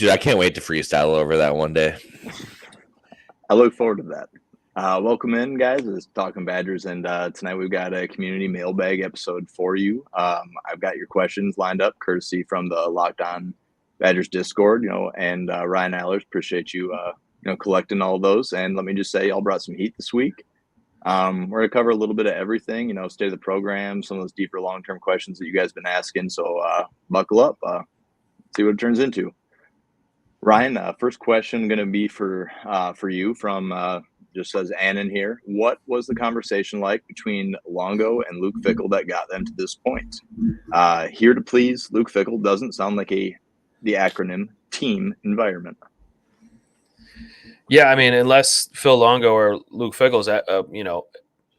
Dude, I can't wait to freestyle over that one day. I look forward to that. Welcome in, guys. It's Talkin Badgers, and tonight we've got a community mailbag episode for you. I've got your questions lined up, courtesy from the Locked On Badgers Discord, and Ryan Eilers. Appreciate you, collecting all of those. And let me just say, y'all brought some heat this week. We're gonna cover a little bit of everything, state of the program, some of those deeper long-term questions that you guys have been asking. So buckle up, see what it turns into. Ryan, first question going to be for you from just says Annan here. What was the conversation like between Longo and Luke Fickell that got them to this point? Here to please, Luke Fickell doesn't sound like the acronym team environment. Yeah, I mean, unless Phil Longo or Luke Fickell's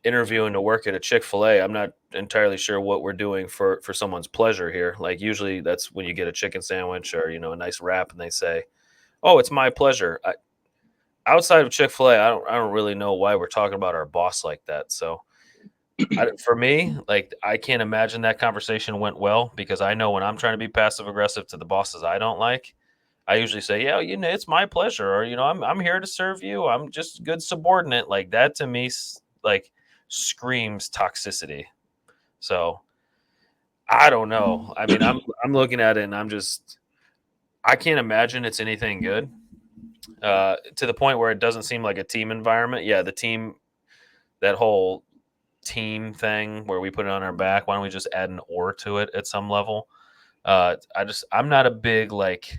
interviewing to work at a Chick-fil-A, I'm not entirely sure what we're doing for someone's pleasure here. Like usually that's when you get a chicken sandwich or, a nice wrap and they say, "Oh, it's my pleasure." Outside of Chick-fil-A, I don't really know why we're talking about our boss like that. So for me, like I can't imagine that conversation went well because I know when I'm trying to be passive aggressive to the bosses I don't like, I usually say, "Yeah, it's my pleasure," or I'm here to serve you. I'm just a good subordinate. Like that to me, like screams toxicity. So I don't know. I mean, I'm looking at it and I can't imagine it's anything good. To the point where it doesn't seem like a team environment. Yeah, that whole team thing where we put it on our back. Why don't we just add an "or" to it at some level? I'm not a big like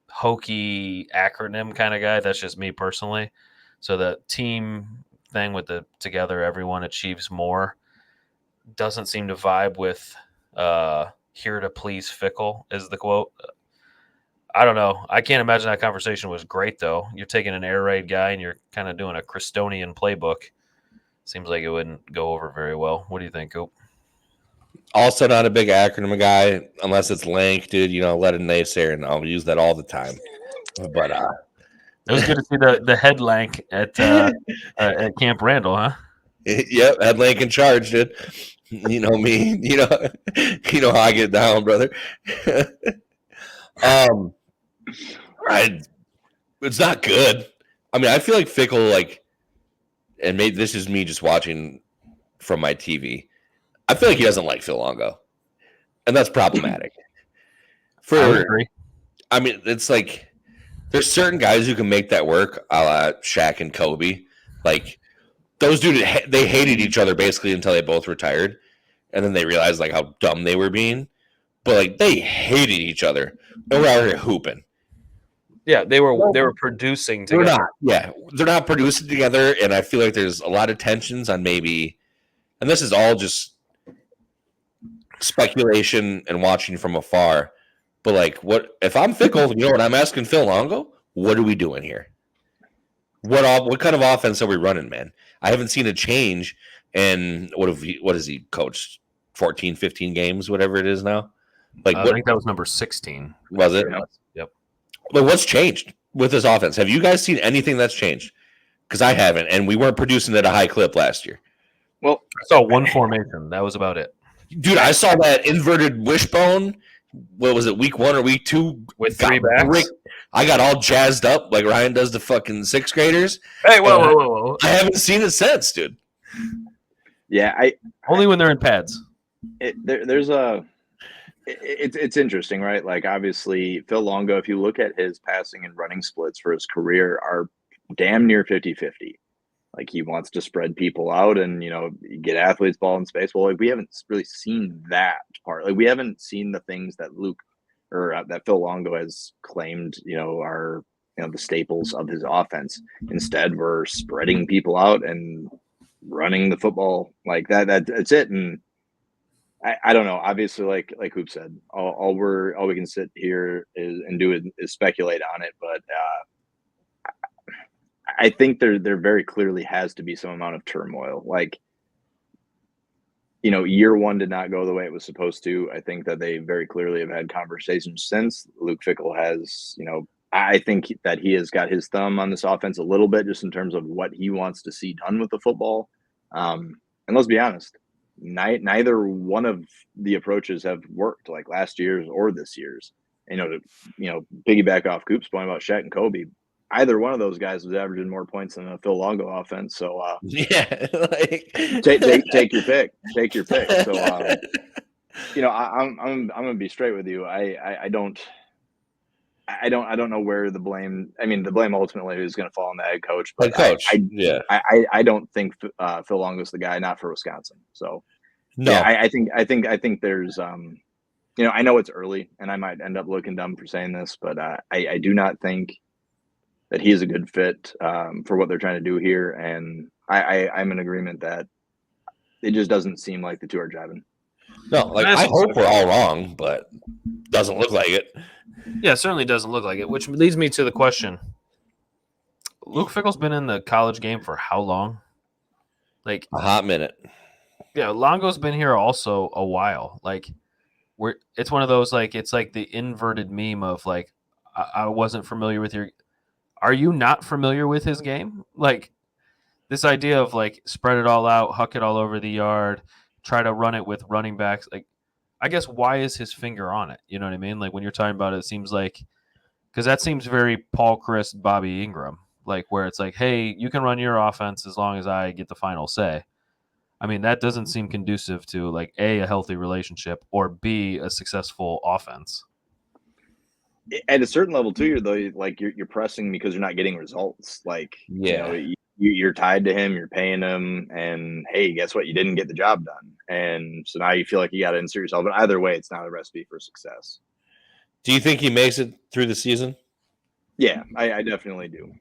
hokey acronym kind of guy. That's just me personally. So the team thing with the together everyone achieves more doesn't seem to vibe with here to please Fickell is the quote. I don't know. I can't imagine that conversation was great though. You're taking an air raid guy and you're kind of doing a Christonian playbook. Seems like it wouldn't go over very well. What do you think, Coop? Also not a big acronym guy unless it's LANK, dude. Let a naysayer, and I'll use that all the time. But it was good to see the head lank at Camp Randall, huh? Yep, had LANK in charge, dude. You know me. You know how I get down, brother. It's not good. I mean, I feel like Fickell, and maybe this is me just watching from my TV. I feel like he doesn't like Phil Longo, and that's problematic. I would agree. I mean, it's like there's certain guys who can make that work, a la Shaq and Kobe. Like those dudes, they hated each other basically until they both retired, and then they realized like how dumb they were being. But like they hated each other, and we're out here hooping. Yeah, they were producing together. They're not producing together, and I feel like there's a lot of tensions on maybe, and this is all just speculation and watching from afar. But like, what if I'm Fickell? What I'm asking Phil Longo? What are we doing here? What kind of offense are we running, man? I haven't seen a change in what has he coached? 14, 15 games, whatever it is now. Like I think that was number 16. Was it? Yep. But what's changed with this offense? Have you guys seen anything that's changed? Because I haven't, and we weren't producing at a high clip last year. Well, I saw one formation. That was about it. Dude, I saw that inverted wishbone. What was it, week 1 or week 2? With 3 backs? I got all jazzed up like Ryan does the fucking 6th graders. Hey, whoa. I haven't seen it since, dude. Yeah, only when they're in pads. It's interesting, right? Like obviously Phil Longo, if you look at his passing and running splits for his career, are damn near 50-50. Like he wants to spread people out and get athletes ball in space. Well, like we haven't really seen that part. Like we haven't seen the things that that Phil Longo has claimed are the staples of his offense. Instead, we're spreading people out and running the football like that. That's it. And I don't know. Obviously, like Hoop said, all we can sit here is speculate on it. But I think there very clearly has to be some amount of turmoil. Like, year 1 did not go the way it was supposed to. I think that they very clearly have had conversations since. Luke Fickell has, I think that he has got his thumb on this offense a little bit just in terms of what he wants to see done with the football. And let's be honest, neither one of the approaches have worked like last year's or this year's. to piggyback off Coop's point about Shaq and Kobe, either one of those guys was averaging more points than a Phil Longo offense. So yeah, take your pick. Take your pick. So I'm gonna be straight with you. I don't know where the blame. I mean, the blame ultimately is going to fall on the head coach. But I don't think Phil Longo's the guy, not for Wisconsin. So no, yeah, I think there's I know it's early, and I might end up looking dumb for saying this, but I do not think that he's a good fit for what they're trying to do here, and I'm in agreement that it just doesn't seem like the two are jiving. No, like I hope we're all wrong, but doesn't look like it. Yeah, it certainly doesn't look like it, which leads me to the question. Luke Fickell's been in the college game for how long? Like a hot minute. Yeah, Longo's been here also a while. Like it's one of those, like, it's like the inverted meme of like, I wasn't familiar with your. Are you not familiar with his game? Like this idea of like spread it all out, huck it all over the yard, try to run it with running backs. Like, I guess why is his finger on it? You know what I mean? Like when you're talking about it, it seems like, because that seems very Paul Chris, Bobby Ingram, like where it's like, hey, you can run your offense as long as I get the final say. I mean, that doesn't seem conducive to like a healthy relationship, or B, a successful offense. At a certain level too, you're pressing because you're not getting results. Like, you're tied to him, you're paying him, and hey, guess what? You didn't get the job done. And so now you feel like you got to insert yourself. But either way, it's not a recipe for success. Do you think he makes it through the season? Yeah, I definitely do.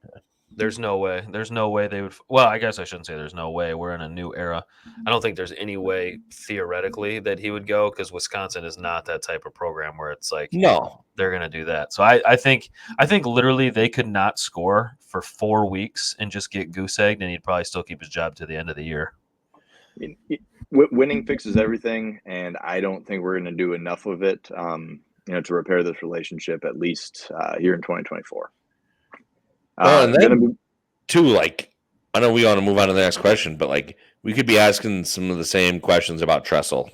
There's no way. There's no way they would. Well, I guess I shouldn't say there's no way. We're in a new era. I don't think there's any way theoretically that he would go, because Wisconsin is not that type of program where it's like, no, they're going to do that. So I think literally they could not score for 4 weeks and just get goose egged, and he'd probably still keep his job to the end of the year. I mean, winning fixes everything, and I don't think we're going to do enough of it, to repair this relationship, at least here in 2024. Well, and then too, like, I know we want to move on to the next question, but like we could be asking some of the same questions about Tressel.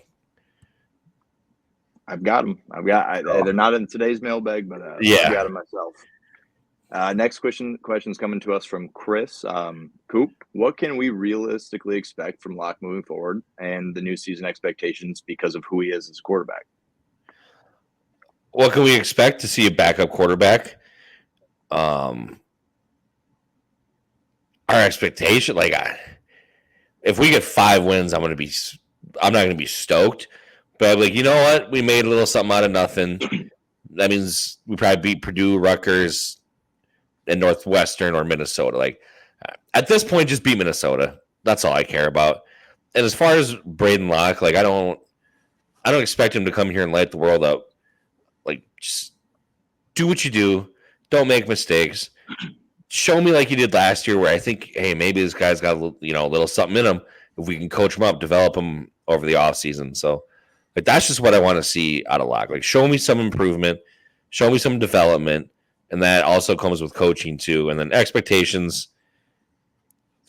I've got them. They're not in today's mailbag, but I've got them myself. Next question's coming to us from Chris. Coop, what can we realistically expect from Locke moving forward, and the new season expectations because of who he is as a quarterback? What can we expect to see a backup quarterback? Our expectation, like, if we get 5 wins, I'm not going to be stoked, but I'm like, you know what? We made a little something out of nothing. That means we probably beat Purdue, Rutgers, and Northwestern or Minnesota. Like, at this point, just beat Minnesota. That's all I care about. And as far as Braedyn Locke, like, I don't expect him to come here and light the world up. Like, just do what you do. Don't make mistakes. Show me like you did last year, where I think, hey, maybe this guy's got a little something in him. If we can coach him up, develop him over the offseason. So, like, that's just what I want to see out of Locke. Like, show me some improvement, show me some development, and that also comes with coaching too. And then expectations,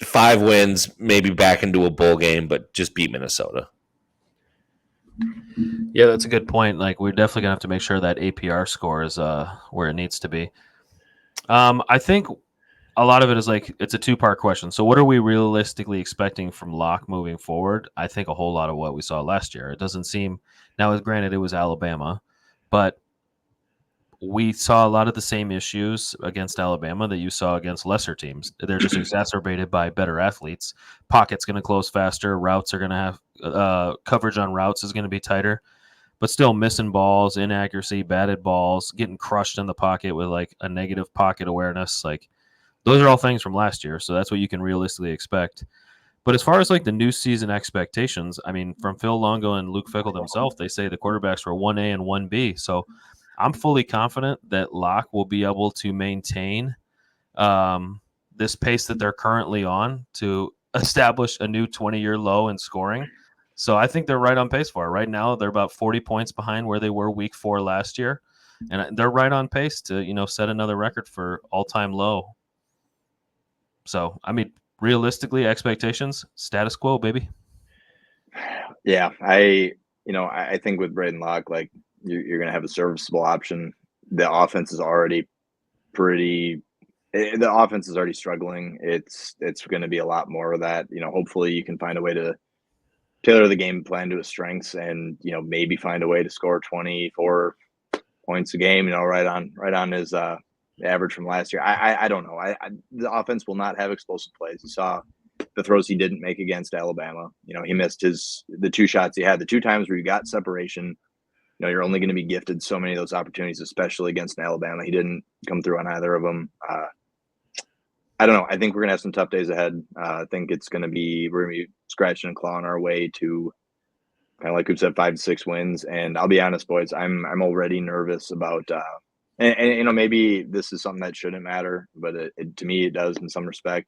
5 wins, maybe back into a bowl game, but just beat Minnesota. Yeah, that's a good point. Like, we're definitely gonna have to make sure that APR score is where it needs to be. I think a lot of it is like, it's a 2-part question. So what are we realistically expecting from Locke moving forward? I think a whole lot of what we saw last year. It doesn't seem, now granted it was Alabama, but we saw a lot of the same issues against Alabama that you saw against lesser teams. They're just exacerbated by better athletes. Pocket's going to close faster. Routes are going to have coverage on routes is going to be tighter, but still missing balls, inaccuracy, batted balls, getting crushed in the pocket with like a negative pocket awareness. Like, those are all things from last year. So that's what you can realistically expect. But as far as like the new season expectations, I mean, from Phil Longo and Luke Fickell themselves, they say the quarterbacks were 1A and 1B. So I'm fully confident that Locke will be able to maintain this pace that they're currently on to establish a new 20-year low in scoring. So I think they're right on pace for it. Right now, they're about 40 points behind where they were week 4 last year. And they're right on pace to, set another record for all-time low. So, I mean, realistically, expectations, status quo, baby. Yeah, I think with Braedyn Locke, like, you're going to have a serviceable option the offense is already the offense is already struggling. It's going to be a lot more of that. Hopefully you can find a way to tailor the game plan to his strengths, and maybe find a way to score 24 points a game. Right on his average from last year. I don't know. The offense will not have explosive plays. You saw the throws he didn't make against Alabama. He missed the two shots he had, the two times where you got separation. You're only going to be gifted so many of those opportunities, especially against Alabama. He didn't come through on either of them. I don't know. I think we're going to have some tough days ahead. I think we're going to be scratching and clawing our way to, kind of like we've said, 5 to 6 wins. And I'll be honest, boys, I'm already nervous about, and maybe this is something that shouldn't matter, but to me it does in some respect.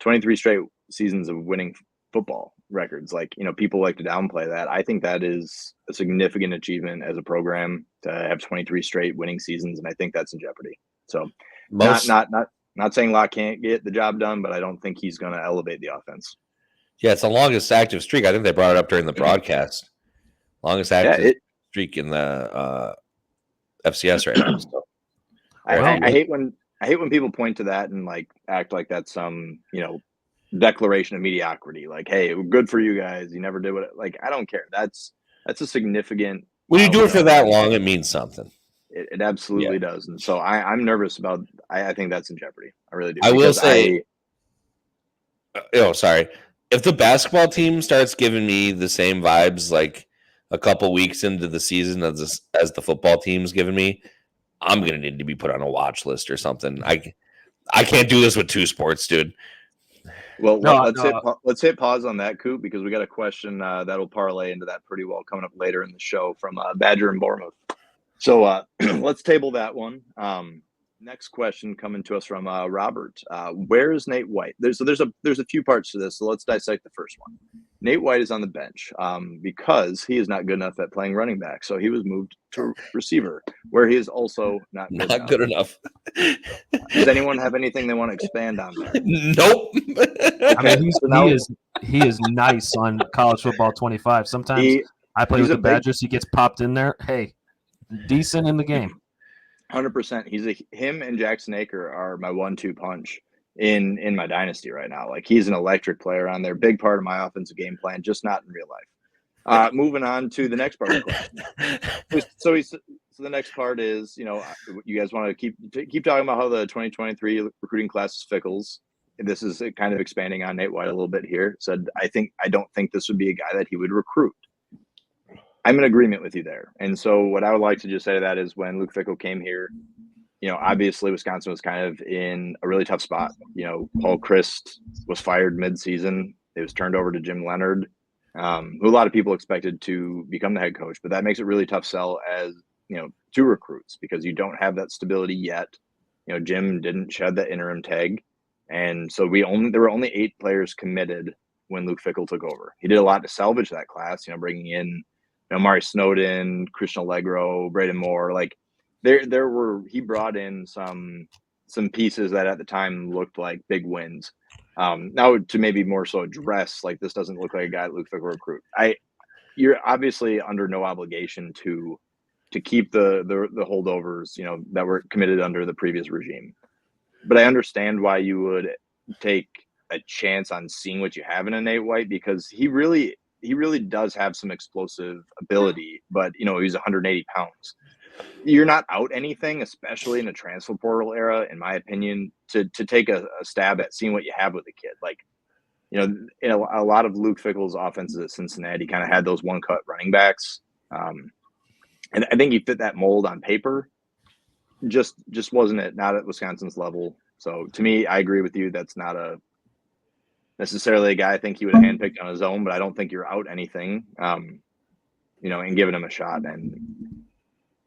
23 straight seasons of winning football records. People like to downplay that. I think that is a significant achievement as a program to have 23 straight winning seasons, and I think that's in jeopardy. So not saying Locke can't get the job done, but I don't think he's going to elevate the offense. Yeah, it's the longest active streak. I think they brought it up during the broadcast. Longest active streak in the FCS right now. So. I hate when people point to that and act like that's some declaration of mediocrity. Hey, good for you guys. You never did what I don't care. That's a significant. When you do it for that long, it means something. It absolutely does, and so I'm nervous about. I think that's in jeopardy. I really do. I will say, sorry. If the basketball team starts giving me the same vibes a couple weeks into the season as the football team's giving me, I'm gonna need to be put on a watch list or something. I can't do this with 2 sports, dude. Well, let's hit pause on that, Coop, because we got a question that'll parlay into that pretty well coming up later in the show from Badger and Bournemouth. So let's table that one. Next question coming to us from Robert. Where is Nate White? There's a few parts to this, so let's dissect the first one. Nate White is on the bench because he is not good enough at playing running back, so he was moved to receiver, where he is also not good enough. Does anyone have anything they want to expand on there? Nope. I mean, he is nice on College Football 25. Sometimes I play with the Badgers. He gets popped in there. Hey, decent in the game. 100%. Him and Jackson Aker are my 1-2 punch in my dynasty right now. He's an electric player on there, big part of my offensive game plan, just not in real life. Moving on to the next part of the question. So the next part is, you guys want to keep talking about how the 2023 recruiting class is Fickell's. This is kind of expanding on Nate White a little bit here. Said I don't think this would be a guy that he would recruit. I'm in agreement with you there. And so what I would like to just say to that is when Luke Fickell came here, obviously Wisconsin was kind of in a really tough spot. Paul Christ was fired mid-season. It was turned over to Jim Leonard, who a lot of people expected to become the head coach. But that makes it really tough sell as, to recruits because you don't have that stability yet. Jim didn't shed that interim tag. And so there were only 8 players committed when Luke Fickell took over. He did a lot to salvage that class, bringing in Mari Snowden, Christian Allegro, Braden Moore. He brought in some pieces that at the time looked like big wins. Now to maybe more so address, this doesn't look like a guy that Luke Fickell recruit. You're obviously under no obligation to keep the holdovers, that were committed under the previous regime. But I understand why you would take a chance on seeing what you have in a Nate White, because he really does have some explosive ability, but he's 180 pounds. You're not out anything, especially in a transfer portal era, in my opinion, to take a stab at seeing what you have with the kid. In a lot of Luke Fickell's offenses at Cincinnati kind of had those one-cut running backs. And I think he fit that mold on paper. Just wasn't not at Wisconsin's level. So to me, I agree with you. That's not necessarily a guy I think he would have handpicked on his own, but I don't think you're out anything, and giving him a shot. And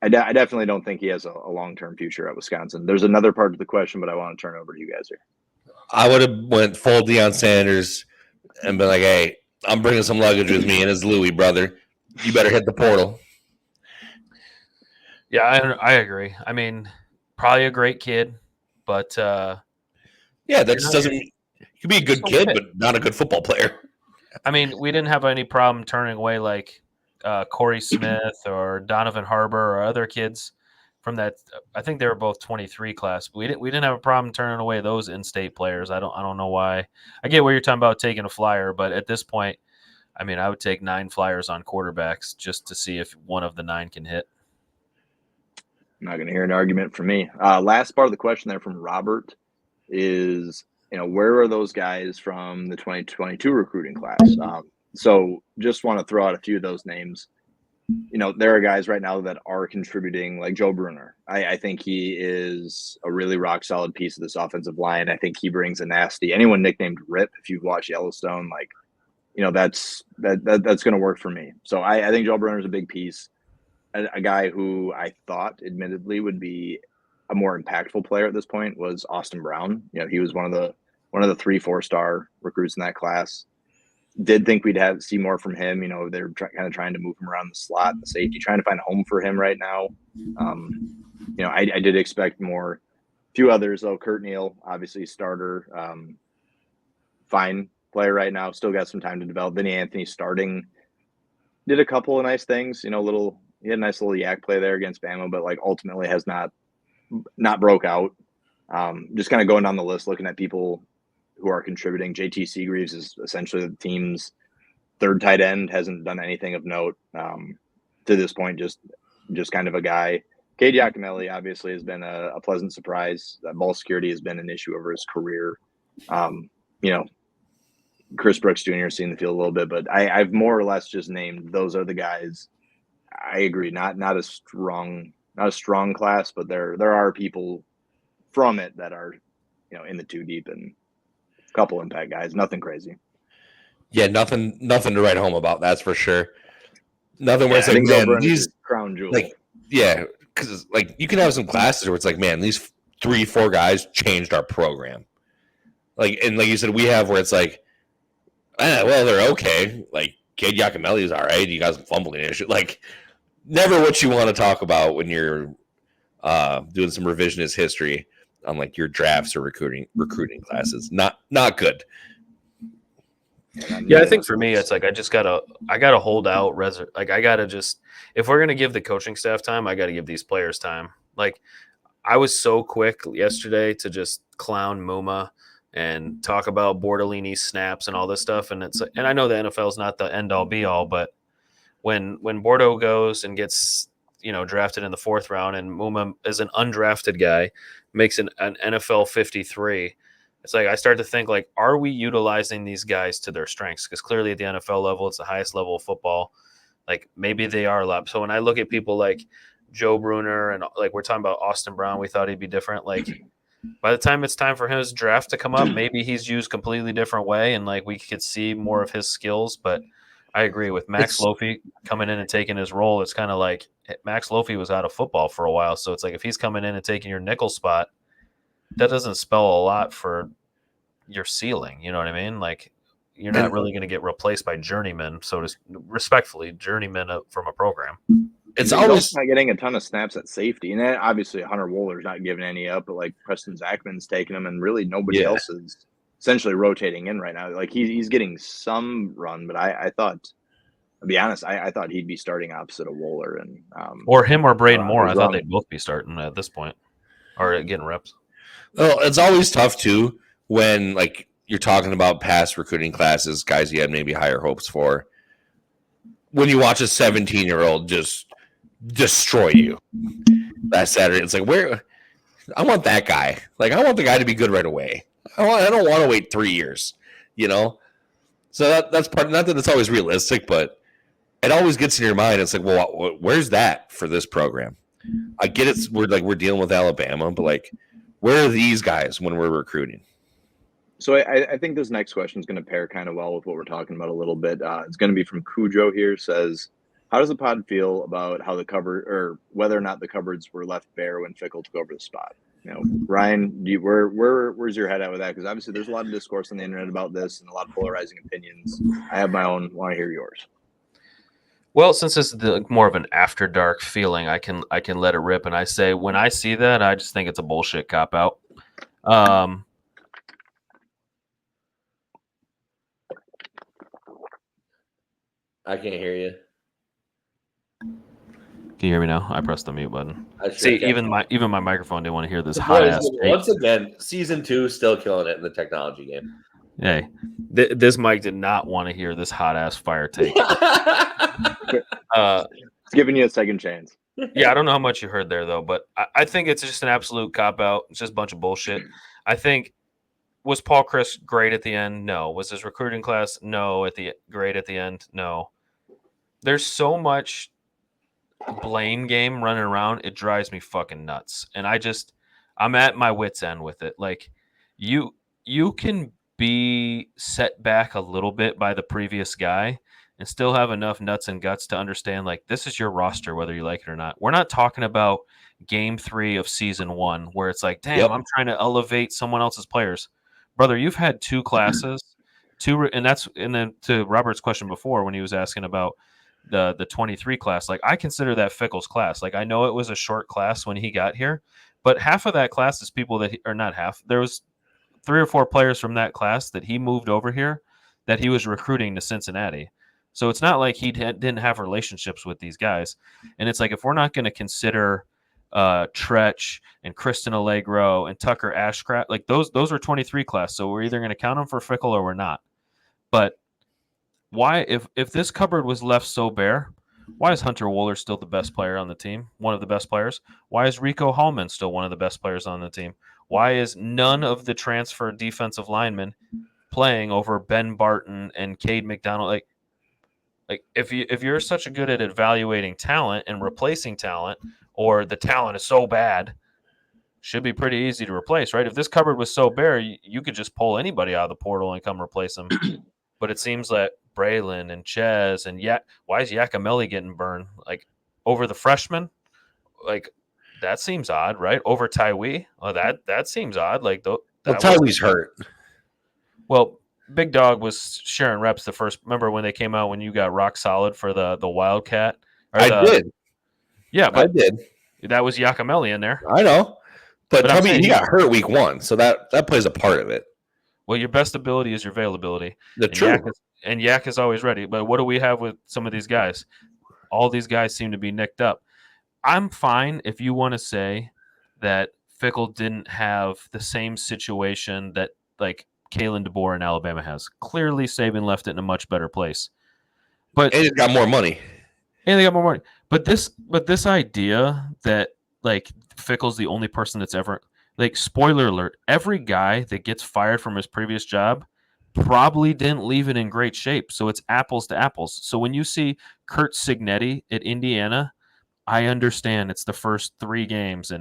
I definitely don't think he has a long-term future at Wisconsin. There's another part of the question, but I want to turn it over to you guys here. I would have went full Deion Sanders and been like, hey, I'm bringing some luggage with me, and it's Louis, brother. You better hit the portal. Yeah, I agree. I mean, probably a great kid, but that just doesn't. You could be a good kid, but not a good football player. I mean, we didn't have any problem turning away Corey Smith or Donovan Harbor or other kids from that. I think they were both 23 class. But we didn't have a problem turning away those in-state players. I don't know why. I get what you're talking about taking a flyer, but at this point, I mean, I would take 9 flyers on quarterbacks just to see if one of the 9 can hit. I'm not going to hear an argument from me. Last part of the question there from Robert is, where are those guys from the 2022 recruiting class? So just want to throw out a few of those names. There are guys right now that are contributing, like Joe Bruner. I think he is a really rock solid piece of this offensive line. I think he brings a nasty. Anyone nicknamed Rip, if you've watched Yellowstone, that's going to work for me. So I think Joe Bruner is a big piece. A guy who I thought, admittedly, would be a more impactful player at this point was Austin Brown. He was one of the 3-4 star recruits in that class. Did think we'd see more from him. They're kind of trying to move him around the slot, the safety, trying to find a home for him right now. I did expect more. A few others though. Kurt Neal, obviously starter, fine player right now. Still got some time to develop. Vinny Anthony starting, did a couple of nice things. He had a nice little yak play there against Bama, but ultimately has not broke out. Just kind of going down the list, looking at people who are contributing. JT Seagreaves is essentially the team's third tight end, hasn't done anything of note to this point, just kind of a guy. Cade Giacomelli obviously has been a pleasant surprise. Ball security has been an issue over his career. Chris Brooks Jr. seen the field a little bit, but I've more or less just named those are the guys. I agree, not a strong class, but there are people from it that are in the 2 deep and a couple impact guys. Nothing crazy. Yeah, nothing to write home about. That's for sure. Nothing where it's like, man, these crown jewel. Because you can have some classes where it's like, man, these 3-4 guys changed our program. And like you said, we have where it's like, well, they're okay. Like Cade Giacomelli is all right. You got some fumbling issue. Never what you want to talk about when you're doing some revisionist history on your drafts or recruiting classes. Not good. Yeah, I think for me, it's I gotta hold out. I gotta just, if we're gonna give the coaching staff time, I gotta give these players time. I was so quick yesterday to just clown Muma and talk about Bordellini snaps and all this stuff, and I know the NFL is not the end all be all, but when Bordeaux goes and gets drafted in the 4th round, and Muma is an undrafted guy, makes an NFL 53. It's I start to think, are we utilizing these guys to their strengths? Because clearly at the NFL level, it's the highest level of football. Maybe they are a lot. So when I look at people like Joe Bruner and we're talking about Austin Brown, we thought he'd be different. By the time it's time for his draft to come up, maybe he's used completely different way, and we could see more of his skills. But I agree with Max Lofi coming in and taking his role. It's kind of Max Lofi was out of football for a while, so it's if he's coming in and taking your nickel spot, that doesn't spell a lot for your ceiling. You know what I mean? You're not really going to get replaced by journeyman, respectfully, journeyman from a program. It's always not getting a ton of snaps at safety, and then obviously Hunter Wooler's not giving any up, but Preston Zachman's taking them, and really nobody else is essentially rotating in right now. He's getting some run, but I thought, to be honest, I thought he'd be starting opposite of Wooler, and or him or Braden Moore. I thought they'd both be starting at this point or getting reps. Well, it's always tough too when you're talking about past recruiting classes, guys you had maybe higher hopes for. When you watch a 17-year-old just destroy you that Saturday, it's where I want that guy. I want the guy to be good right away. I don't want to wait 3 years, So that's part. Not that it's always realistic, but it always gets in your mind. It's well, where's that for this program? I get it. We're dealing with Alabama, but where are these guys when we're recruiting? So I think this next question is going to pair kind of well with what we're talking about a little bit. It's going to be from Cujo here. Says, how does the pod feel about how the cover, or whether or not the cupboards were left bare when Fickell took over the spot? Ryan, where's your head at with that? Because obviously there's a lot of discourse on the internet about this and a lot of polarizing opinions. I have my own. Want to hear yours? Well, since it's more of an after dark feeling, I can let it rip. And I say, when I see that, I just think it's a bullshit cop out. I can't hear you. Can you hear me now? I pressed the mute button. See, even my microphone didn't want to hear this hot Boys, ass. once again, season 2 still killing it in the technology game. Hey, this mic did not want to hear this hot ass fire take. It's giving you a second chance. Yeah, I don't know how much you heard there though, but I think it's just an absolute cop out. It's just a bunch of bullshit. I think, was Paul Chris great at the end? No. Was his recruiting class? No. Great at the end? No. There's so much blame game running around. It drives me fucking nuts, and I'm at my wit's end with it. Like, you can be set back a little bit by the previous guy and still have enough nuts and guts to understand, like, this is your roster, whether you like it or not. We're not talking about game 3 of season 1 where it's like, damn, I'm trying to elevate someone else's players. Brother, you've had 2 classes, and then to Robert's question before when he was asking about the 23 class, like, I consider that Fickell's class. Like, I know it was a short class when he got here, but half of that class is people that are not half. There was 3 or 4 players from that class that he moved over here that he was recruiting to Cincinnati. So it's not like he didn't have relationships with these guys. And it's like, if we're not going to consider Tretch and Kristen Allegro and Tucker Ashcraft, like those are 23 class. So we're either going to count them for Fickell or we're not. But why, if this cupboard was left so bare, why is Hunter Wooler still the best player on the team? One of the best players? Why is Rico Hallman still one of the best players on the team? Why is none of the transfer defensive linemen playing over Ben Barton and Cade McDonald? Like if you're such a good at evaluating talent and replacing talent, or the talent is so bad, should be pretty easy to replace, right? If this cupboard was so bare, you could just pull anybody out of the portal and come replace them. But it seems that Braylon and Ches and why is Yakimelli getting burned? Like, over the freshman? Like, that seems odd, right? Over Tywee? Oh, that seems odd. Like, Tywee's hurt. Well, Big Dog was sharing reps the first. Remember when they came out when you got rock solid for the Wildcat? I did. Yeah, but I did. That was Yakimelli in there. I know, but I'm saying he got hurt week 1, so that plays a part of it. Well, your best ability is your availability. True. Yak is always ready. But what do we have with some of these guys? All these guys seem to be nicked up. I'm fine if you want to say that Fickell didn't have the same situation that, like, Kalen DeBoer in Alabama has. Clearly, Saban left it in a much better place. But and he's got more money. And they got more money. But this idea that, like, Fickell's the only person that's ever, like, spoiler alert, every guy that gets fired from his previous job probably didn't leave it in great shape. So it's apples to apples. So when you see Kurt Signetti at Indiana, I understand it's the first 3 games,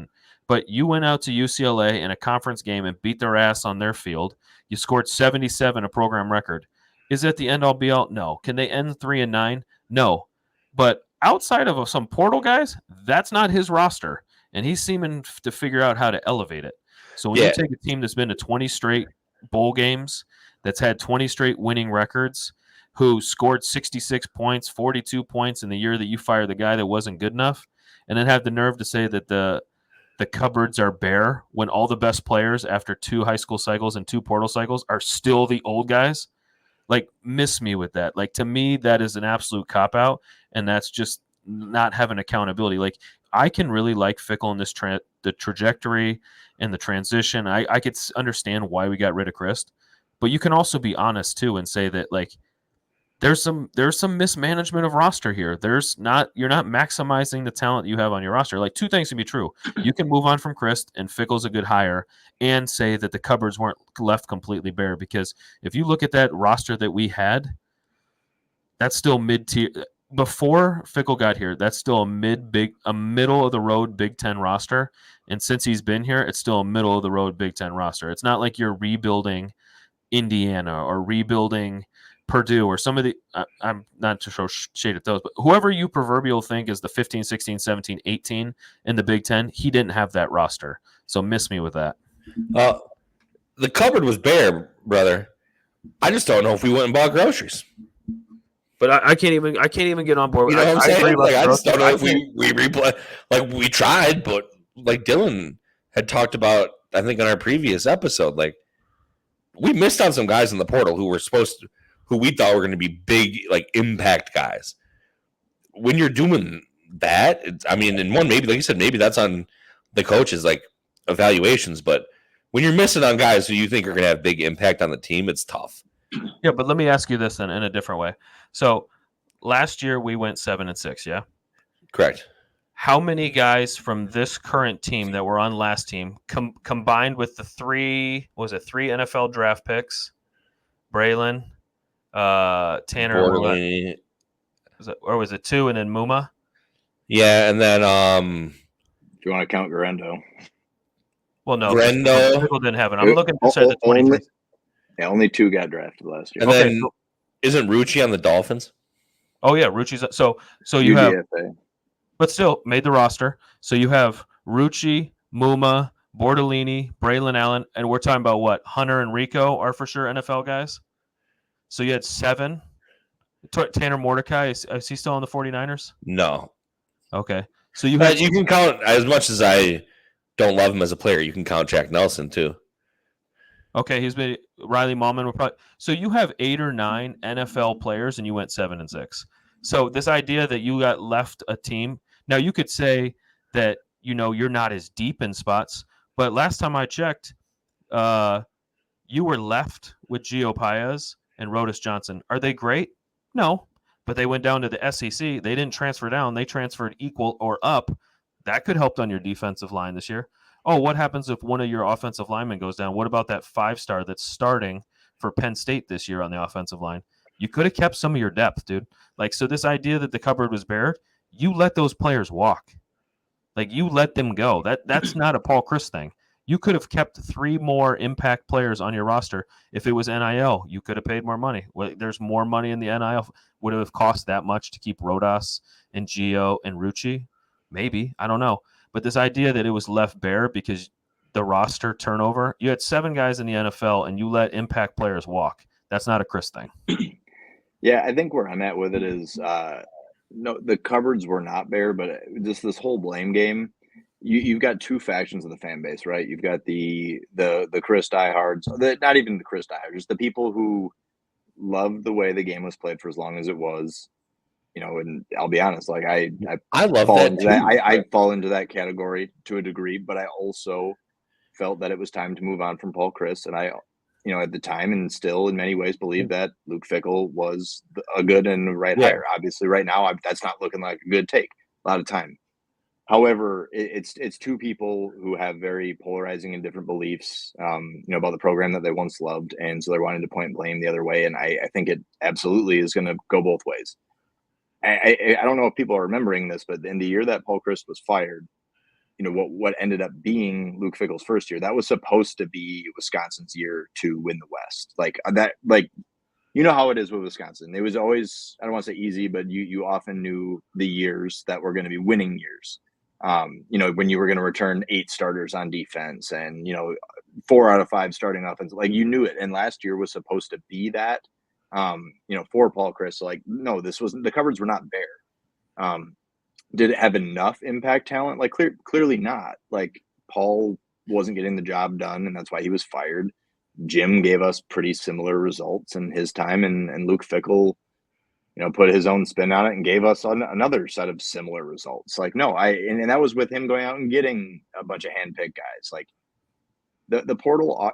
but you went out to UCLA in a conference game and beat their ass on their field. You scored 77, a program record. Is it the end all be all? No. Can they end 3-9? No. But outside of some portal guys, that's not his roster, and he's seeming to figure out how to elevate it. So when you take a team that's been to 20 straight bowl games, that's had 20 straight winning records, who scored 66 points, 42 points in the year that you fired the guy that wasn't good enough, and then have the nerve to say that the cupboards are bare when all the best players after 2 high school cycles and 2 portal cycles are still the old guys. Like, miss me with that. Like, to me, that is an absolute cop-out, and that's just not having accountability. Like, I can really like Fickell in this the trajectory and the transition. I could understand why we got rid of Christ, but you can also be honest, too, and say that, like, there's some mismanagement of roster here. You're not maximizing the talent you have on your roster. Like, 2 things can be true. You can move on from Christ and Fickell's a good hire and say that the cupboards weren't left completely bare, because if you look at that roster that we had, that's still mid-tier. Before Fickell got here, that's still a middle of the road Big Ten roster. And since he's been here, it's still a middle of the road Big Ten roster. It's not like you're rebuilding Indiana or rebuilding Purdue or some of the I'm not to throw shade at those, but whoever you proverbial think is the 15, 16, 17, 18 in the Big Ten, he didn't have that roster. So miss me with that. The cupboard was bare, brother. I just don't know if we went and bought groceries. But I can't even get on board. You know what I'm saying? Like, I just don't know if we replay. Like, we tried, but like Dylan had talked about, I think on our previous episode, like, we missed on some guys in the portal who we thought were going to be big, like, impact guys. When you're doing that. I mean, in one, maybe like you said, maybe that's on the coaches, like evaluations. But when you're missing on guys who you think are going to have big impact on the team, it's tough. Yeah, but let me ask you this then in a different way. So last year we went 7-6. Yeah. Correct. How many guys from this current team that were on last team combined with the three NFL draft picks, Braylon, Tanner, Borderline. or was it 2 and then Muma? Yeah, and then If you want to count Garendo. Well, no, Grendo. Fickell didn't have it. I'm looking inside the 23. Only 2 got drafted last year. And then isn't Rucci on the Dolphins? Oh yeah, Rucci's so you UDFA. have, but still made the roster. So you have Rucci, Muma, Bordellini, Braylon Allen, and we're talking about what? Hunter and Rico are for sure NFL guys. So you had 7. Tanner Mordecai, is he still on the 49ers? No. Okay. So you had, you can count, as much as I don't love him as a player, you can count Jack Nelson too. Okay, he's been Riley Mallman. So you have 8 or 9 NFL players, and you went 7-6. So this idea that you got left a team. Now you could say that you're not as deep in spots, but last time I checked, you were left with Gio Paez and Rodis Johnson. Are they great? No, but they went down to the SEC. They didn't transfer down. They transferred equal or up. That could help on your defensive line this year. Oh, what happens if one of your offensive linemen goes down? What about that 5-star that's starting for Penn State this year on the offensive line? You could have kept some of your depth, dude. So this idea that the cupboard was bare, you let those players walk. You let them go. That's not a Paul Chryst thing. You could have kept 3 more impact players on your roster. If it was NIL, you could have paid more money. Well, there's more money in the NIL. Would it have cost that much to keep Rodas and Gio and Rucci? Maybe. I don't know. But this idea that it was left bare because the roster turnover, you had 7 guys in the NFL and you let impact players walk. That's not a Chris thing. Yeah, I think where I'm at with it is no, the cupboards were not bare, but just this whole blame game. You've got 2 factions of the fan base, right? You've got the Chris diehards, not even the Chris diehards, just the people who loved the way the game was played for as long as it was. And I'll be honest, I love fall that into too. I fall into that category to a degree, but I also felt that it was time to move on from Paul Chryst, and I, at the time and still in many ways believe that Luke Fickell was a good and right hire. Obviously, right now that's not looking like a good take a lot of time. However, it's 2 people who have very polarizing and different beliefs, about the program that they once loved, and so they're wanting to point blame the other way, and I think it absolutely is going to go both ways. I don't know if people are remembering this, but in the year that Paul Chryst was fired, what ended up being Luke Fickell's first year, that was supposed to be Wisconsin's year to win the West. How it is with Wisconsin. It was always, I don't want to say easy, but you often knew the years that were going to be winning years. When you were going to return 8 starters on defense and, 4 out of 5 starting offense, you knew it. And last year was supposed to be that, for Paul Chryst. No, the cupboards were not bare. Did it have enough impact talent? Clearly not. Paul wasn't getting the job done, and that's why he was fired. Jim gave us pretty similar results in his time, and Luke Fickell, put his own spin on it and gave us another set of similar results. And that was with him going out and getting a bunch of handpicked guys. The portal,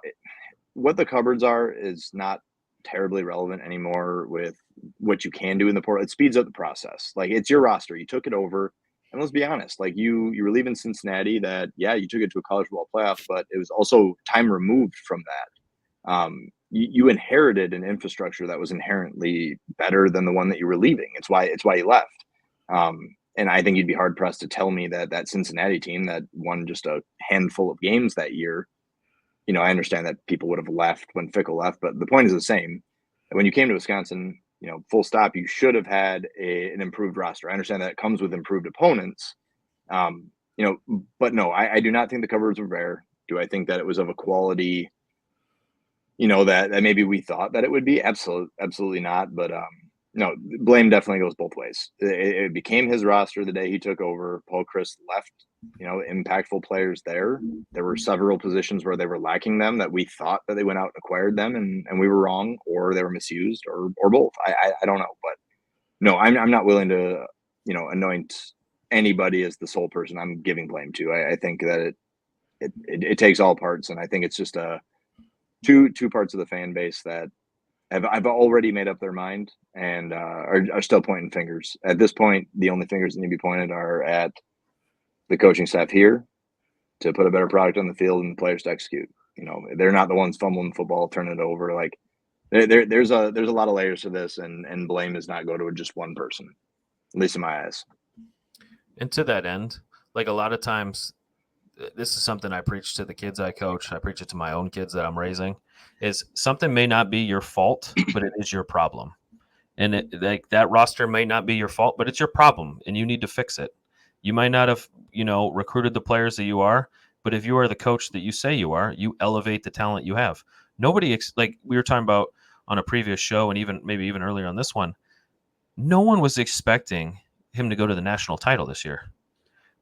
what the cupboards are is not terribly relevant anymore with what you can do in the portal. It speeds up the process. It's your roster. You took it over. And let's be honest, you were leaving Cincinnati that, you took it to a college football playoff, but it was also time removed from that. You inherited an infrastructure that was inherently better than the one that you were leaving. It's why you left. And I think you'd be hard pressed to tell me that Cincinnati team that won just a handful of games that year, I understand that people would have left when Fickell left, but the point is the same. When you came to Wisconsin, full stop, you should have had an improved roster. I understand that it comes with improved opponents, but no, I do not think the cupboards were bare. Do I think that it was of a quality, that maybe we thought that it would be? Absolutely not. But no, blame definitely goes both ways. It became his roster the day he took over. Paul Chryst left, impactful players there. There were several positions where they were lacking them that we thought that they went out and acquired them, and we were wrong, or they were misused, or both. I don't know, but no, I'm not willing to anoint anybody as the sole person I'm giving blame to. I think that it takes all parts, and I think it's just two parts of the fan base that I've already made up their mind and are still pointing fingers. At this point, the only fingers that need to be pointed are at the coaching staff here to put a better product on the field and the players to execute. They're not the ones fumbling the football, turning it over. Like there's a lot of layers to this, and blame does not go to just one person, at least in my eyes. And to that end, like a lot of times, this is something I preach to the kids I coach. I preach it to my own kids that I'm raising. Is something may not be your fault, but it is your problem. And like that roster may not be your fault, but it's your problem, and you need to fix it. You might not have, recruited the players that you are, but if you are the coach that you say you are, you elevate the talent you have. Nobody, like we were talking about on a previous show, and maybe even earlier on this one, no one was expecting him to go to the national title this year,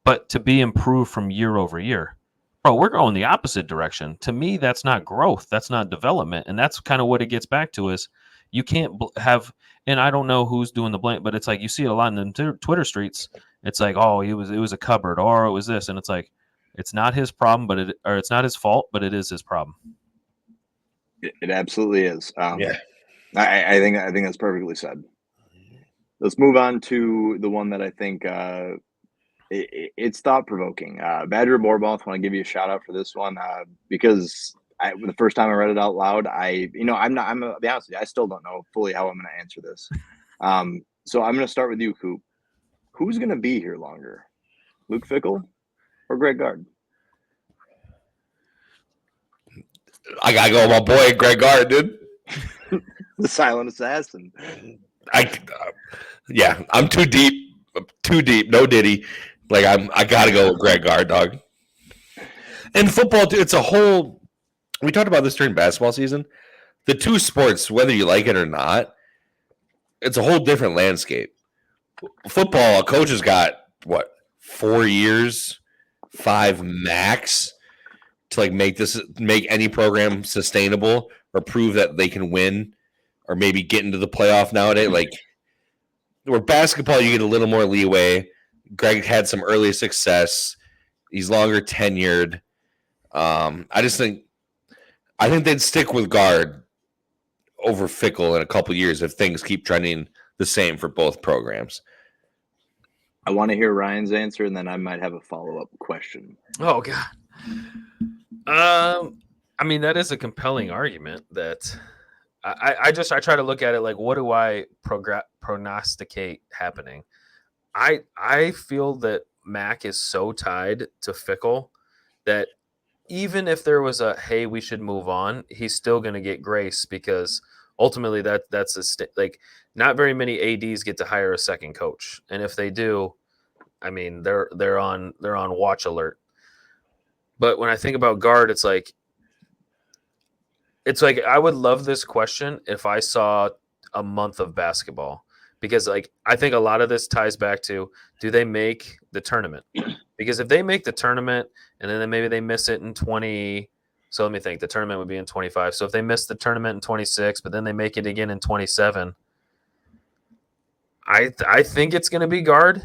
but to be improved from year over year. Bro, we're going the opposite direction. To me, that's not growth. That's not development. And that's kind of what it gets back to is you can't have, and I don't know who's doing the blame, but it's like you see it a lot in the Twitter streets. It's like, oh, it was a cupboard, or it was this. And it's like, it's not his problem, or it's not his fault, but it is his problem. It absolutely is. Yeah. I think that's perfectly said. Let's move on to the one that I think it's thought-provoking. Badger Borboth, want to give you a shout-out for this one because the first time I read it out loud, I'm gonna be honest with you, I still don't know fully how I'm going to answer this. So I'm going to start with you, Coop. Who's going to be here longer, Luke Fickell or Greg Gard? I gotta go with my boy Greg Gard, dude. The silent assassin. I'm too deep. No Diddy. Like I gotta go with Greg Gard, dog. And football, dude, it's a whole. We talked about this during basketball season. The two sports, whether you like it or not, it's a whole different landscape. Football, a coach has got 4 years, 5 max, to make any program sustainable or prove that they can win or maybe get into the playoff nowadays. Like where basketball, you get a little more leeway. Greg had some early success. He's longer tenured. I think they'd stick with Gard over Fickell in a couple years if things keep trending the same for both programs. I want to hear Ryan's answer, and then I might have a follow-up question. Oh, God. That is a compelling argument that I try to look at it like, what do I prognosticate happening? I feel that Mac is so tied to Fickell that even if there was hey, we should move on, he's still going to get grace because ultimately that's not very many ADs get to hire a second coach, and if they do, they're on watch alert. But when I think about Gard, it's like I would love this question if I saw a month of basketball, because I think a lot of this ties back to, do they make the tournament? Because if they make the tournament and then maybe they miss it in 20, so let me think, the tournament would be in 25. So if they miss the tournament in 26, but then they make it again in 27, I think it's going to be Gard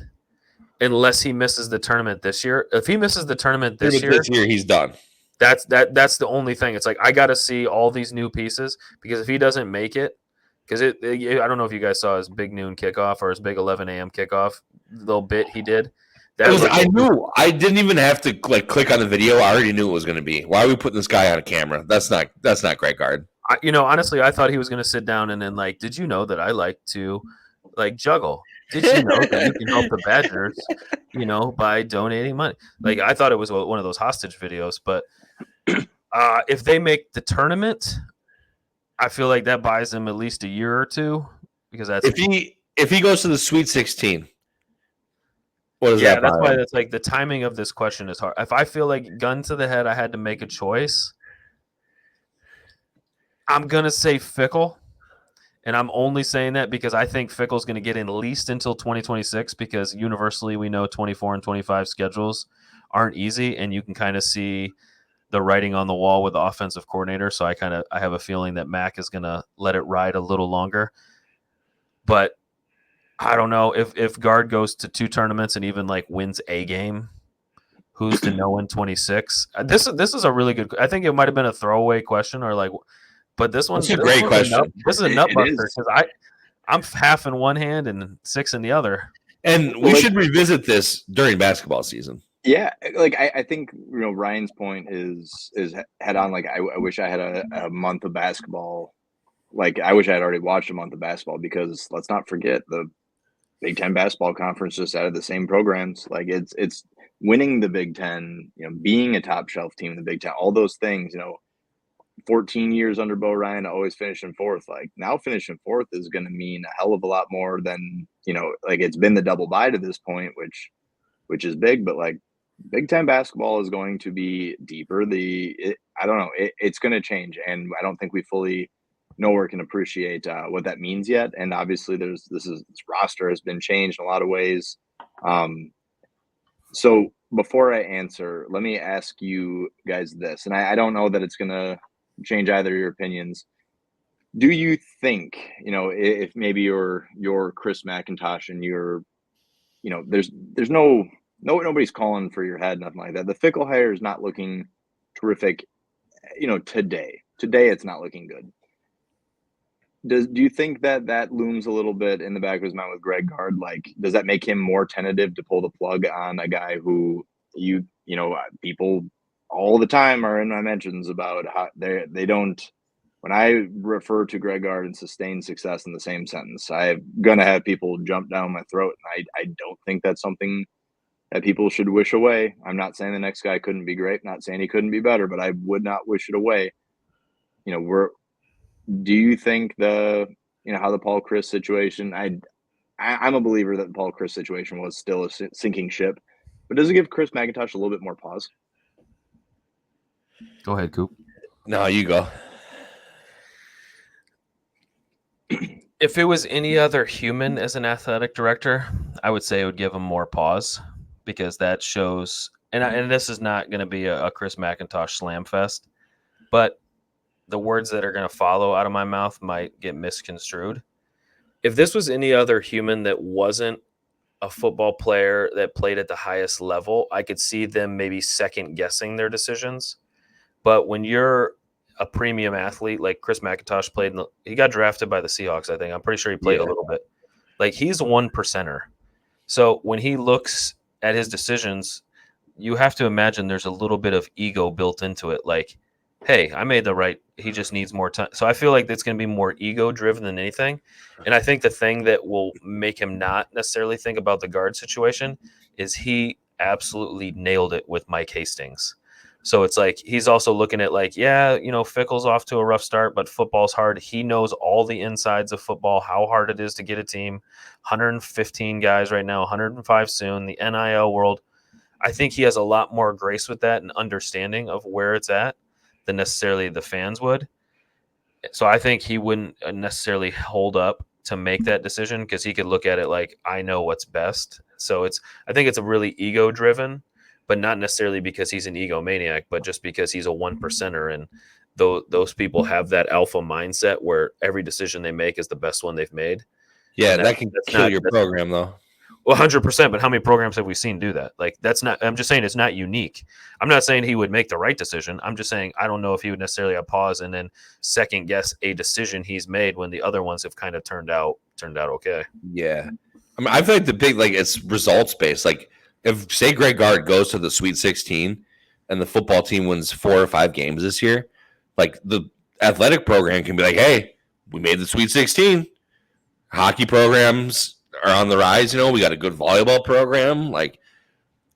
unless he misses the tournament this year. If he misses the tournament this year, he's done. That's the only thing. It's like I got to see all these new pieces, because if he doesn't make it, because I don't know if you guys saw his big noon kickoff or his big 11 a.m. kickoff little bit he did. I knew. I didn't even have to click on the video. I already knew it was going to be. Why are we putting this guy on a camera? That's not Greg Gard. Honestly, I thought he was going to sit down and then did you know that I like to juggle? Did you know that you can help the Badgers, by donating money? I thought it was one of those hostage videos. But if they make the tournament, I feel like that buys them at least a year or two, because that's if he goes to the Sweet 16. What is that? That's why that's the timing of this question is hard. If I feel like gun to the head, I had to make a choice, I'm gonna say Fickell. And I'm only saying that because I think Fickell's going to get in at least until 2026, because universally we know 24 and 25 schedules aren't easy, and you can kind of see the writing on the wall with the offensive coordinator. So I have a feeling that Mac is going to let it ride a little longer. But I don't know if guard goes to 2 tournaments and even like wins a game. Who's to know in 26? This is a really good. I think it might have been a throwaway question or like, but this one's That's a great question. This is a It nutbuster is. because I'm half in one hand and 6 in the other. And we should revisit this during basketball season. Yeah, like I think Ryan's point is head on. Like I wish I had a month of basketball. Like I wish I had already watched a month of basketball because let's not forget the Big Ten basketball conference just added the same programs. Like it's winning the Big Ten, being a top shelf team in the Big Ten, all those things. 14 years under Bo Ryan, always finishing fourth. Like now finishing fourth is going to mean a hell of a lot more than like it's been the double bye to this point, which is big, but like. Big Ten basketball is going to be deeper. I don't know. It's going to change, and I don't think we fully know or can appreciate what that means yet. And obviously, this roster has been changed in a lot of ways. So before I answer, let me ask you guys this, and I don't know that it's going to change either of your opinions. Do you think if maybe you're Chris McIntosh and you're there's nobody's calling for your head, nothing like that. The Fickell hire is not looking terrific, today. Today, it's not looking good. Do you think that looms a little bit in the back of his mind with Greg Gard? Like, does that make him more tentative to pull the plug on a guy who people all the time are in my mentions about how they don't. When I refer to Greg Gard and sustained success in the same sentence, I'm gonna have people jump down my throat, and I don't think that's something that people should wish away. I'm not saying the next guy couldn't be great, not saying he couldn't be better, but I would not wish it away. Do you think how the Paul Chris situation, I'm a believer that the Paul Chris situation was still a sinking ship, but does it give Chris McIntosh a little bit more pause? Go ahead, Coop. No, you go. If it was any other human as an athletic director, I would say it would give him more pause. Because that shows, and this is not going to be a Chris McIntosh slam fest, but the words that are going to follow out of my mouth might get misconstrued. If this was any other human that wasn't a football player that played at the highest level, I could see them maybe second guessing their decisions. But when you're a premium athlete, like Chris McIntosh played, he got drafted by the Seahawks, I think. I'm pretty sure he played a little bit. Like he's a 1%er. So when he looks at his decisions, you have to imagine there's a little bit of ego built into it. Like, hey, I made the right. He just needs more time. So I feel like it's going to be more ego driven than anything. And I think the thing that will make him not necessarily think about the guard situation is he absolutely nailed it with Mike Hastings. So it's like he's also looking at like, Fickell's off to a rough start, but football's hard. He knows all the insides of football, how hard it is to get a team. 115 guys right now, 105 soon, the NIL world. I think he has a lot more grace with that and understanding of where it's at than necessarily the fans would. So I think he wouldn't necessarily hold up to make that decision because he could look at it like, I know what's best. So I think it's a really ego driven, but not necessarily because he's an egomaniac, but just because he's a 1%er. And those people have that alpha mindset where every decision they make is the best one they've made. Yeah, that can kill your program, though. Well, 100%. But how many programs have we seen do that? Like, that's not. I'm just saying it's not unique. I'm not saying he would make the right decision. I'm just saying I don't know if he would necessarily have pause and then second guess a decision he's made when the other ones have kind of turned out okay. Yeah, I mean, I feel like the big it's results based. Like, if say Greg Gard goes to the Sweet 16 and the football team wins 4 or 5 games this year, like the athletic program can be like, hey, we made the Sweet 16. Hockey programs are on the rise. We got a good volleyball program. Like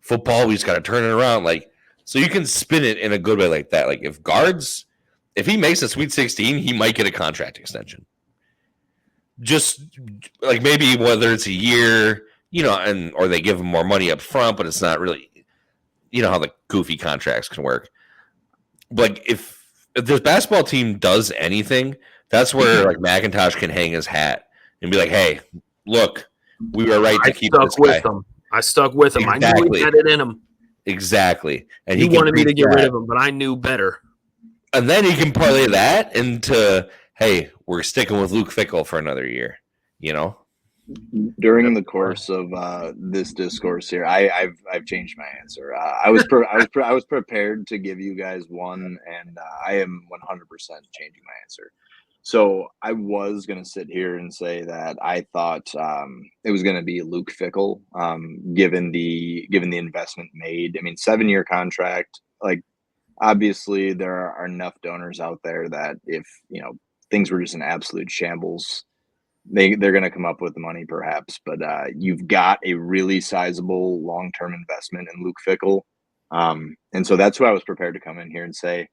football, we just got to turn it around. Like, so you can spin it in a good way like that. Like if he makes a Sweet 16, he might get a contract extension. Just like maybe whether it's a year, or they give him more money up front, but it's not really, how the goofy contracts can work. But like if this basketball team does anything, that's where like McIntosh can hang his hat and be like, hey, look, we were right to keep this guy. I stuck with him. Exactly. I knew he had it in him. Exactly. And he wanted me to get rid of him, but I knew better. And then he can parlay that into, hey, we're sticking with Luke Fickell for another year, During the course of this discourse here, I've changed my answer. I was prepared to give you guys one, and I am 100% changing my answer. So I was going to sit here and say that I thought it was going to be Luke Fickell, given the investment made. I mean, 7-year contract. Like, obviously, there are enough donors out there that if things were just an absolute shambles, they're going to come up with the money, perhaps. But you've got a really sizable long-term investment in Luke Fickell, and so that's why I was prepared to come in here and say.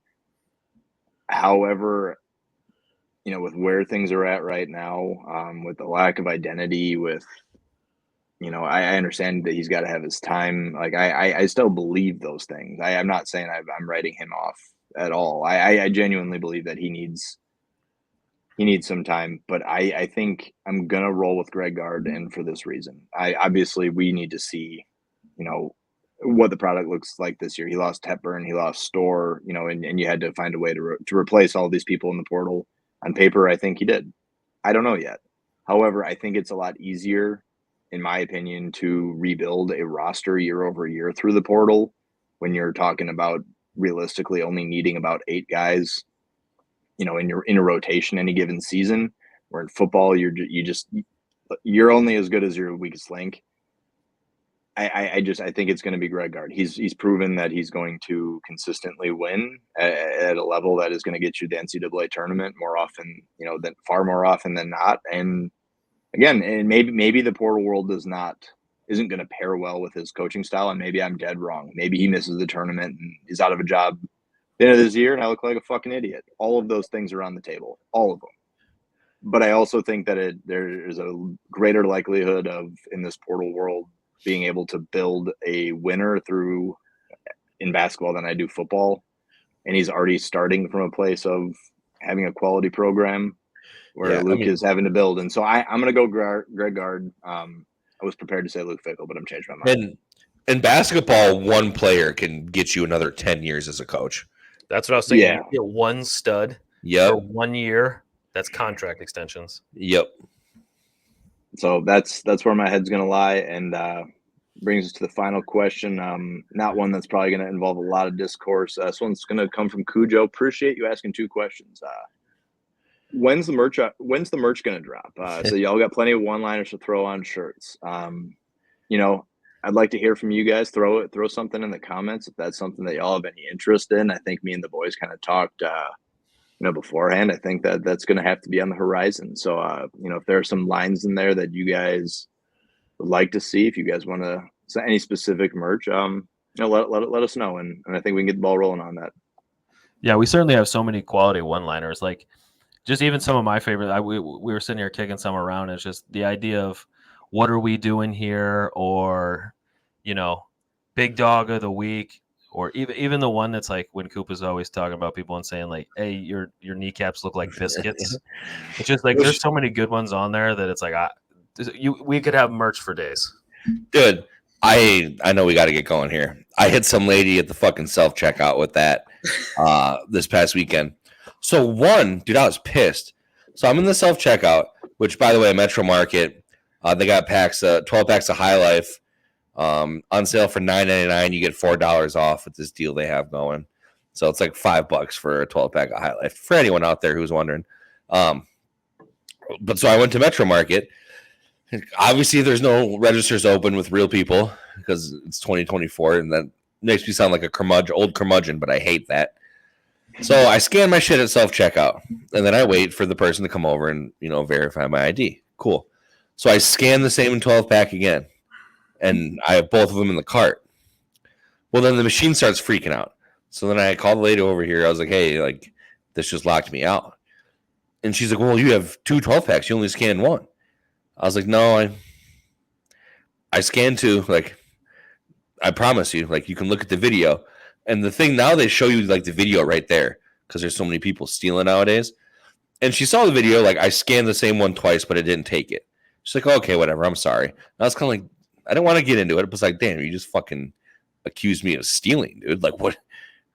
However, with where things are at right now, with the lack of identity, with, I understand that he's got to have his time. Like, I still believe those things. I'm not saying I'm writing him off at all. I genuinely believe that he needs some time, but I think I'm going to roll with Greg Gard, and for this reason. Obviously, we need to see, what the product looks like this year. He lost Hepburn, he lost Storr, and you had to find a way to replace all these people in the portal. On paper, I think he did. I don't know yet. However, I think it's a lot easier, in my opinion, to rebuild a roster year over year through the portal when you're talking about realistically only needing about 8 guys, in a rotation any given season. Where in football, you're only as good as your weakest link. I think it's going to be Greg Gard. He's proven that he's going to consistently win at a level that is going to get you the NCAA tournament far more often than not. And again, and maybe the portal world isn't going to pair well with his coaching style, and maybe I'm dead wrong. Maybe he misses the tournament and is out of a job at the end of this year, and I look like a fucking idiot. All of those things are on the table, all of them. But I also think that there is a greater likelihood of, in this portal world, being able to build a winner in basketball than I do football. And he's already starting from a place of having a quality program where Luke is having to build. And so I'm going to go Greg Gard. I was prepared to say Luke Fickell, but I'm changing my mind. And in basketball, one player can get you another 10 years as a coach. That's what I was thinking. Yeah. You get one stud for 1 year. That's contract extensions. Yep. So that's where my head's going to lie, and brings us to the final question. Not one that's probably going to involve a lot of discourse. This one's going to come from Cujo. Appreciate you asking 2 questions. When's the merch going to drop? So y'all got plenty of one-liners to throw on shirts. I'd like to hear from you guys. Throw something in the comments if that's something that y'all have any interest in. I think me and the boys kind of talked beforehand. I think that's going to have to be on the horizon. So, if there are some lines in there that you guys would like to see, if you guys want to any specific merch, let us know. And I think we can get the ball rolling on that. Yeah, we certainly have so many quality one-liners. Like, just even some of my favorite, we were sitting here kicking some around. It's just the idea of what are we doing here? Or, big dog of the week. Or even the one that's like when Coop is always talking about people and saying like, "Hey, your kneecaps look like biscuits." It's just like there's so many good ones on there that it's like we could have merch for days. Dude, I know we got to get going here. I hit some lady at the fucking self-checkout with that this past weekend. So dude, I was pissed. So I'm in the self-checkout, which by the way, Metro Market, they got 12 packs of High Life. On sale for $9.99, you get $4 off with this deal they have going. So it's like $5 for a 12-pack of High Life for anyone out there who's wondering. But so I went to Metro Market. Obviously, there's no registers open with real people because it's 2024, and that makes me sound like a old curmudgeon, but I hate that. So I scan my shit at self-checkout, and then I wait for the person to come over and verify my ID. Cool. So I scan the same 12-pack again. And I have both of them in the cart. Well, then the machine starts freaking out. So then I called the lady over here. I was like, hey, like, this just locked me out. And she's like, well, you have 2 12-packs. You only scanned 1. I was like, no, I scanned 2. Like, I promise you. Like, you can look at the video. And the thing now, they show you, like, the video right there because there's so many people stealing nowadays. And she saw the video. Like, I scanned the same one twice, but it didn't take it. She's like, okay, whatever. I'm sorry. And I was kind of like, I didn't want to get into it. It was like, damn, you just fucking accused me of stealing, dude. Like, what?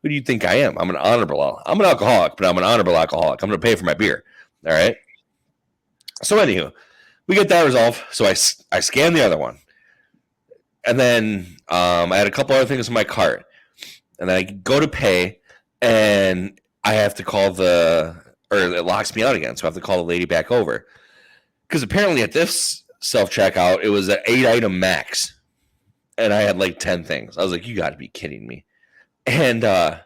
Who do you think I am? I'm an alcoholic, but I'm an honorable alcoholic. I'm going to pay for my beer. All right. So, anywho, we get that resolved. So I scan the other one. And then I had a couple other things in my cart. And then I go to pay, and I have to call it locks me out again. So I have to call the lady back over. Because apparently at this self-checkout, it was an 8-item max. And I had like 10 things. I was like, you got to be kidding me. And the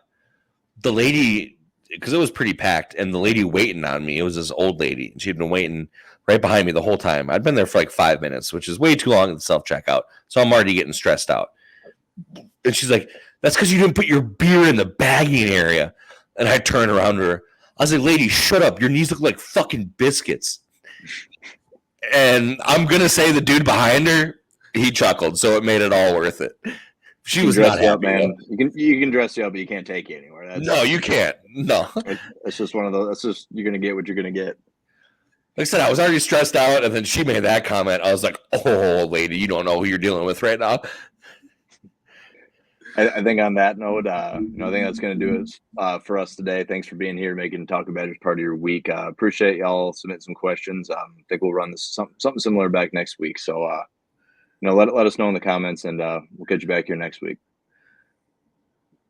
lady, because it was pretty packed, and the lady waiting on me, it was this old lady. And she'd been waiting right behind me the whole time. I'd been there for like 5 minutes, which is way too long at the self-checkout. So I'm already getting stressed out. And she's like, that's because you didn't put your beer in the bagging area. And I turned around to her. I was like, lady, shut up. Your knees look like fucking biscuits. And I'm going to say the dude behind her, he chuckled. So it made it all worth it. She was not happy, man. You can dress you up, but you can't take you anywhere. No, you can't. No. It's just one of those. It's just, you're going to get what you're going to get. Like I said, I was already stressed out, and then she made that comment. I was like, oh, lady, you don't know who you're dealing with right now. I think on that note, I think that's going to do it for us today. Thanks for being here, making Talkin Badgers part of your week. Appreciate y'all submit some questions. I think we'll run this something similar back next week. So, let us know in the comments, and we'll get you back here next week.